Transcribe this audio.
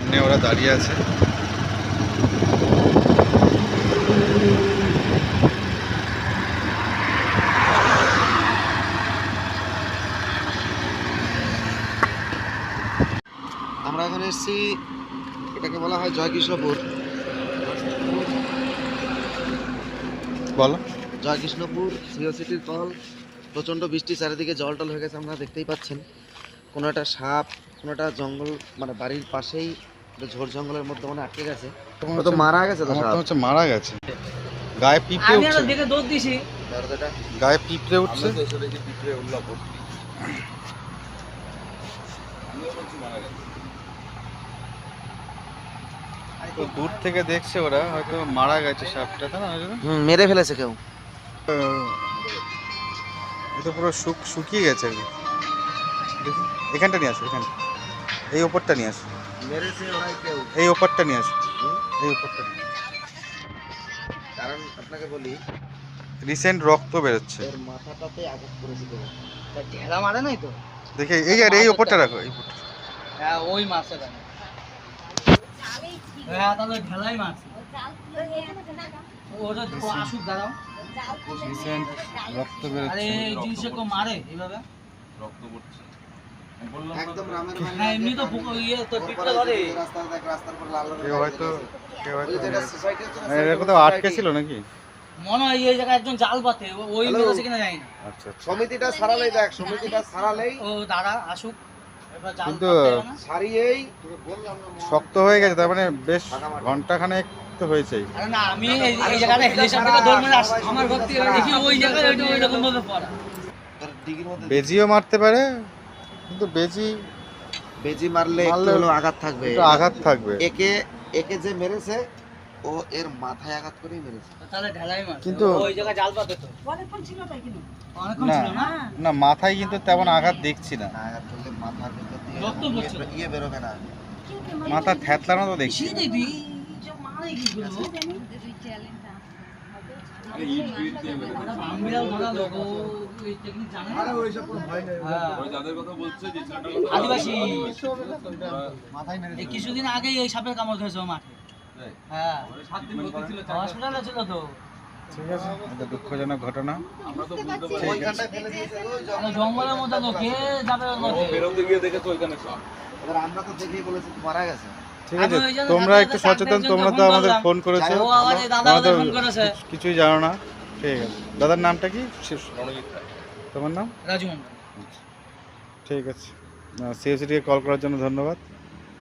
সামনে ওরা দাঁড়িয়ে আছে। আমরা এখন এসেছি, এটাকে বলা হয় জয়কৃষ্ণপুর। বলো। জয়কৃষ্ণপুর সিও সিটির কল। প্রচণ্ড বৃষ্টি, চারিদিকে জল টল হয়ে গেছে, আপনারা দেখতেই পাচ্ছেন। কোনো একটা সাপ, কোনো একটা জঙ্গল, মানে বাড়ির পাশেই ঝোড় জঙ্গলের মধ্যে মানে আটকে গেছে। ও তো মারা গেছে, তো সাপ হচ্ছে মারা গেছে। গায়ে পিঁপড়ে উঠছে, দেখে দৌড় দিছি। গায়ে পিঁপড়ে উঠছে। তো দূর থেকে দেখছে ওরা, হয়তো মারা গেছে সাপটা, তাই না? মেরে ফেলেছে কেউ। এটা পুরো শুকিয়ে গেছে আর কি। দেখি এখানটা নিয়ে আসো, এখানটা এই ওপরটা নিয়ে আসো, মেরেছে ওরাই কেউ। এই ওপরটা নিয়ে আসো, এই ওপরটা নিয়ে। কারণ আপনাকে বলি, রিসেন্ট রক্ত বেরোচ্ছে। এর মাথাটাতে আঘাত করেছে কেউ। তা ঢেলা মারে নাই তো? দেখে এই আর এই ওপরটা রাখো, এই ওপরটা। হ্যাঁ ওই মারছে তাই। হ্যাঁ তাহলে ঢেলাই মারছে। ওটা তো আসুক, দাঁড়াও। রিসেন্ট রক্ত আরে বেরোচ্ছে। এই জিনিসে কেউ মারে এইভাবে? রক্ত পড়ছে। একদম রামের বাড়ি। হ্যাঁ এমনি তো ইয়ে তো পিঠটা ধরে। রাস্তার দেখ, রাস্তার পর লাল কেউ হয়তো যেটা সোসাইটি হচ্ছে না, এটা কোথাও আটকে ছিল নাকি? মনে হয় এই জায়গায় একজন জাল পাতে, ওই হ্যালো। মেরেছে কিনা জানি না। আচ্ছা আচ্ছা। সমিতিটা সারালেই, দেখ সমিতিটা সারালেই, ও দাঁড়া আসুক, এবার জাল কিন্তু পাতে হবে না? সারিয়েই তোকে বললাম না, শক্ত হয়ে গেছে, তার মানে বেশ ঘন্টাখানেক তো হয়েছেই। আরে না আমি এই জায়গাটা হেলিকপ্টার থেকে দৌড় মেরে আসছি, আমার ভক্তি দেখি ওই জায়গায় ওই রকম ভাবে পড়া। তোর ডিগির মধ্যে বেজিও মারতে পারে, কিন্তু বেজি বেজি মারলে একটু মারলে হলো আঘাত থাকবে। একটু আঘাত থাকবে। একে যে মেরেছে, ও এর মাথায় আঘাত করেই মেরেছে। তাহলে ঢালাই মার, কিন্তু ওই জায়গায় জাল পাতে তো অনেকক্ষণ ছিল না। না, মাথায় কিন্তু তেমন আঘাত দেখছি না। না, আঘাত করলে মাথার ভিতর দিয়ে রক্ত পড়ছে। ইয়ে বেরোবে না। মাথা থ্যাতলানো তো দেখছি। সে দিবি যে মারে কি করলো? আরে ইট বিট দিয়ে মেরে। বামবিড়াল ধরা লোক, ওই টেকনিক জানে না। ওই যাদের কথা বলছে যে ছেলেটার কথা আদিবাসী। মাথায় মেরেছে। এই কিছুদিন আগেই এই সাপের কামড় ধরেছে ও মাঠে। হ্যাঁ 7 দিন ভর্তি ছিল। হসপিটালে ছিল তো। ঠিক আছে, এটা দুঃখজনক ঘটনা। আমরা তো বুঝতে পারি ওইখানটায় ফেলে দিয়েছে, ওই জঙ্গল। মানে জঙ্গলের মধ্যে তো কে যাবে ওর ও মধ্যে? বেরোতে গিয়ে দেখেছো ওইখানে সব। এবার আমরা তো দেখেই বলেছি মারা গেছে। ঠিক আমি আছে, ওই জন্য তোমরা সাথে একটু সাথে সচেতন, একজনকে তোমরা তো ফোন আমাদের করলাম। ফোন করেছো, ও আবার এই দাদা তোমরা তো ফোন করেছে। কিছুই জানো না। ঠিক আছে, দাদার নামটা কি? রণজিৎ রায়। তোমার নাম? রাজু মন্ডল। ঠিক আছে, সিএসিটিকে কল করার জন্য ধন্যবাদ।